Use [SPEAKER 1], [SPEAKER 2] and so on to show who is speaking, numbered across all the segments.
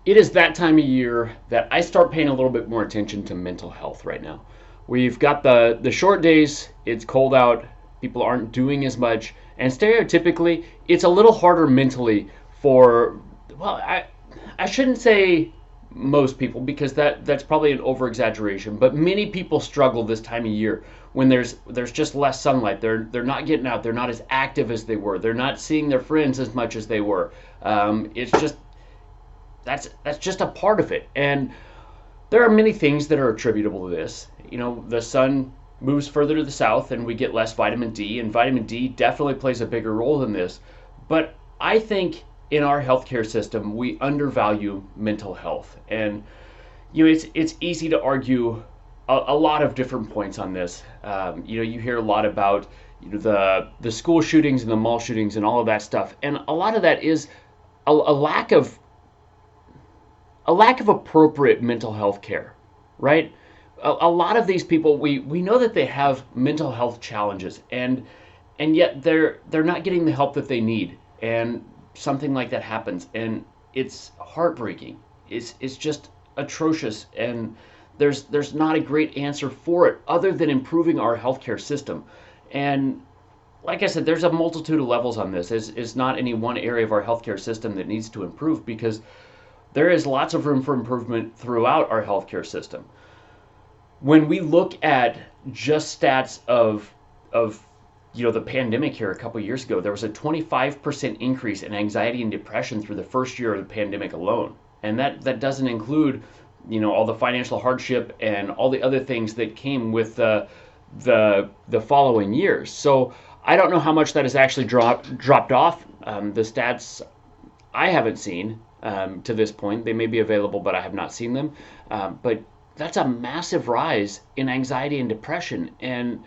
[SPEAKER 1] It is that time of year that I start paying a little bit more attention to mental health right now. We've got the short days, it's cold out, people aren't doing as much, and stereotypically, it's a little harder mentally for, well, I shouldn't say most people because that's probably an over exaggeration, but many people struggle this time of year when there's just less sunlight. They're not getting out, they're not as active as they were, they're not seeing their friends as much as they were. It's just that's just a part of it. And there are many things that are attributable to this. You know, the sun moves further to the south and we get less vitamin D, and vitamin D definitely plays a bigger role in this. But I think in our healthcare system, we undervalue mental health. And it's easy to argue a lot of different points on this. You hear a lot about the school shootings and the mall shootings and all of that stuff, and a lot of that is a lack of appropriate mental health care, right? A lot of these people, we know that they have mental health challenges, and yet they're not getting the help that they need, and something like that happens, and it's heartbreaking. It's just atrocious, and there's not a great answer for it other than improving our healthcare system. And like I said, there's a multitude of levels on this. It's not any one area of our healthcare system that needs to improve, because there is lots of room for improvement throughout our healthcare system. When we look at just stats of the pandemic here a couple of years ago, there was a 25% increase in anxiety and depression through the first year of the pandemic alone, and that doesn't include all the financial hardship and all the other things that came with the following years. So I don't know how much that has actually dropped off. The stats I haven't seen to this point. They may be available, but I have not seen them. But that's a massive rise in anxiety and depression. And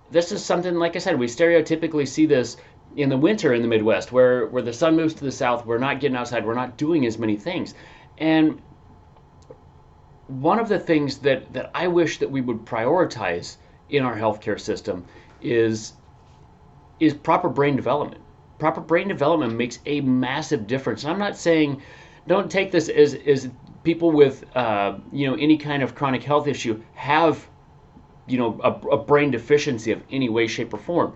[SPEAKER 1] this is something, like I said, we stereotypically see this in the winter in the Midwest, where the sun moves to the south. We're not getting outside. We're not doing as many things. And one of the things that I wish that we would prioritize in our healthcare system is proper brain development. Proper brain development makes a massive difference. And I'm not saying, don't take this as people with any kind of chronic health issue have a brain deficiency of any way, shape, or form.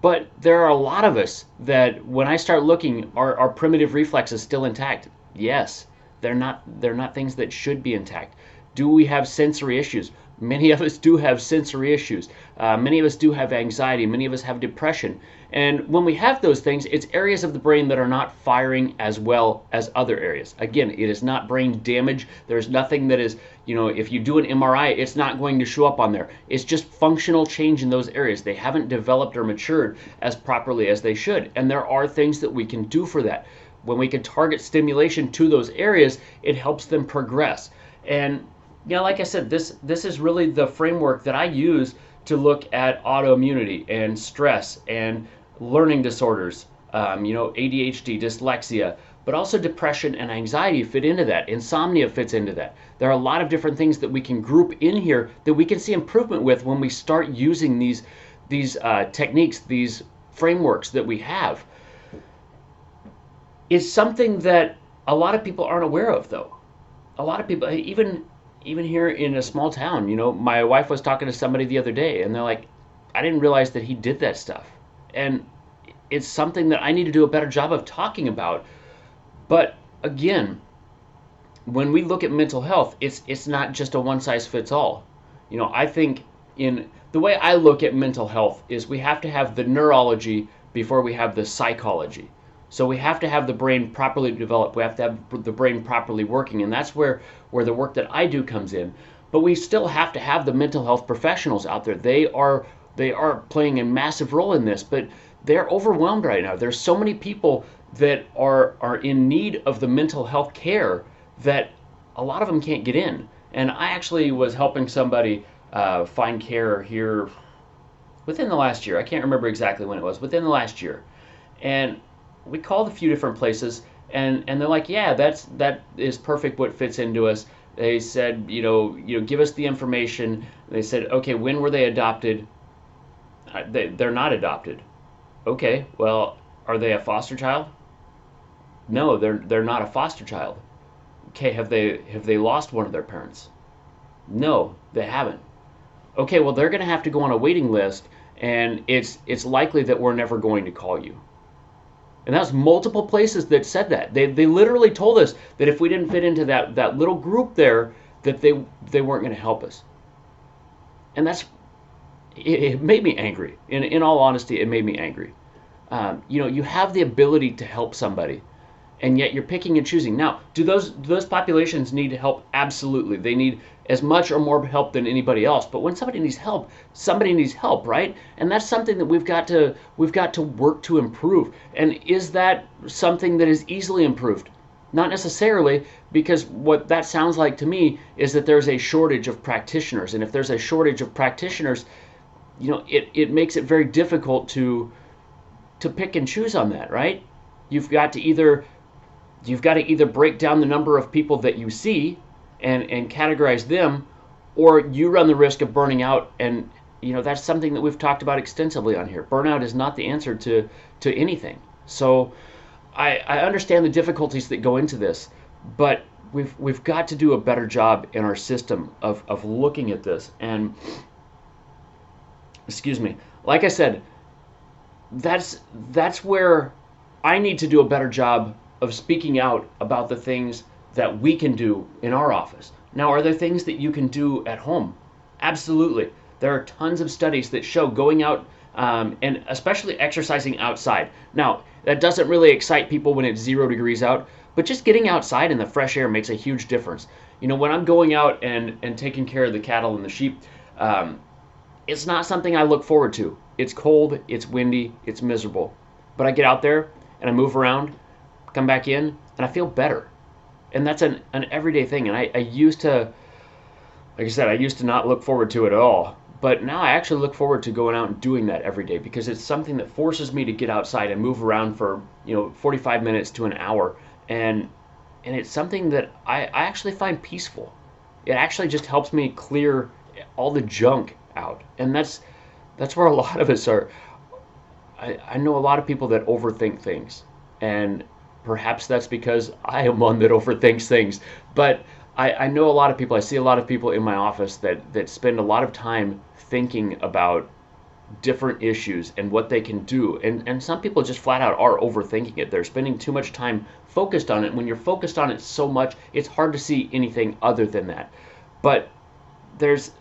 [SPEAKER 1] But there are a lot of us that when I start looking, our primitive reflex is still intact. Yes, they're not things that should be intact. Do we have sensory issues? Many of us do have sensory issues. Many of us do have anxiety. Many of us have depression. And when we have those things, it's areas of the brain that are not firing as well as other areas. Again, it is not brain damage. There's nothing that is, if you do an MRI, it's not going to show up on there. It's just functional change in those areas. They haven't developed or matured as properly as they should. And there are things that we can do for that. When we can target stimulation to those areas, it helps them progress. And like I said, this is really the framework that I use to look at autoimmunity and stress and learning disorders, ADHD, dyslexia, but also depression and anxiety fit into that. Insomnia fits into that. There are a lot of different things that we can group in here that we can see improvement with when we start using these techniques, these frameworks that we have. It's something that a lot of people aren't aware of, though. A lot of people, even here in a small town, my wife was talking to somebody the other day, and they're like, I didn't realize that he did that stuff. And it's something that I need to do a better job of talking about. But again, when we look at mental health, it's not just a one size fits all. I think in the way I look at mental health is we have to have the neurology before we have the psychology. So we have to have the brain properly developed. We have to have the brain properly working, and that's where the work that I do comes in. But we still have to have the mental health professionals out there. They are playing a massive role in this, but they're overwhelmed right now. There's so many people that are in need of the mental health care that a lot of them can't get in. And I actually was helping somebody find care here within the last year. I can't remember exactly when it was, within the last year. And we called a few different places, and they're like, yeah, that is perfect what fits into us. They said, give us the information. They said, okay, when were they adopted? They're not adopted. Okay, well, are they a foster child? No, they're not a foster child. Okay, have they lost one of their parents? No, they haven't. Okay, well they're going to have to go on a waiting list, and it's likely that we're never going to call you. And that's multiple places that said that. They literally told us that if we didn't fit into that little group there, that they weren't going to help us. And it made me angry. In all honesty, it made me angry. You have the ability to help somebody, and yet you're picking and choosing. Now, do those populations need help? Absolutely, they need as much or more help than anybody else. But when somebody needs help, right? And that's something that we've got to work to improve. And is that something that is easily improved? Not necessarily, because what that sounds like to me is that there's a shortage of practitioners, and if there's a shortage of practitioners, it makes it very difficult to pick and choose on that, right? You've got to either break down the number of people that you see and categorize them, or you run the risk of burning out. And that's something that we've talked about extensively on here. Burnout is not the answer to anything. So I understand the difficulties that go into this, but we've got to do a better job in our system of looking at this. And excuse me, like I said, that's where I need to do a better job of speaking out about the things that we can do in our office. Now, are there things that you can do at home? Absolutely. There are tons of studies that show going out, and especially exercising outside. Now, that doesn't really excite people when it's 0 degrees out, but just getting outside in the fresh air makes a huge difference. When I'm going out and taking care of the cattle and the sheep, it's not something I look forward to. It's cold, it's windy, it's miserable. But I get out there and I move around, come back in, and I feel better. And that's an everyday thing. And I used to, like I said, I used to not look forward to it at all. But now I actually look forward to going out and doing that every day, because it's something that forces me to get outside and move around for 45 minutes to an hour. And it's something that I actually find peaceful. It actually just helps me clear all the junk out. And that's where a lot of us are. I know a lot of people that overthink things, and perhaps that's because I am one that overthinks things. But I know a lot of people, I see a lot of people in my office that spend a lot of time thinking about different issues and what they can do. And some people just flat out are overthinking it. They're spending too much time focused on it. When you're focused on it so much, it's hard to see anything other than that. But there's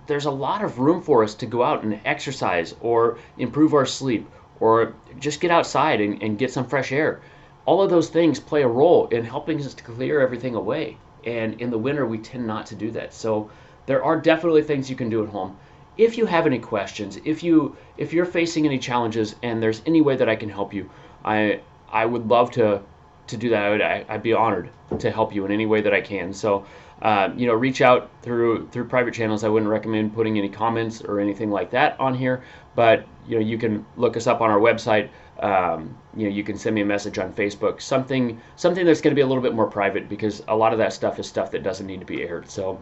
[SPEAKER 1] a lot of room for us to go out and exercise, or improve our sleep, or just get outside and get some fresh air. All of those things play a role in helping us to clear everything away. And in the winter, we tend not to do that. So there are definitely things you can do at home. If you have any questions, if you're facing any challenges and there's any way that I can help you, I would love to do that. I'd be honored to help you in any way that I can. So reach out through private channels. I wouldn't recommend putting any comments or anything like that on here, but you can look us up on our website. You can send me a message on Facebook, something that's going to be a little bit more private, because a lot of that stuff is stuff that doesn't need to be aired. So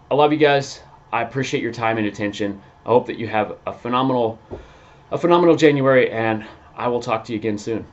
[SPEAKER 1] I love you guys. I appreciate your time and attention. I hope that you have a phenomenal January, and I will talk to you again soon.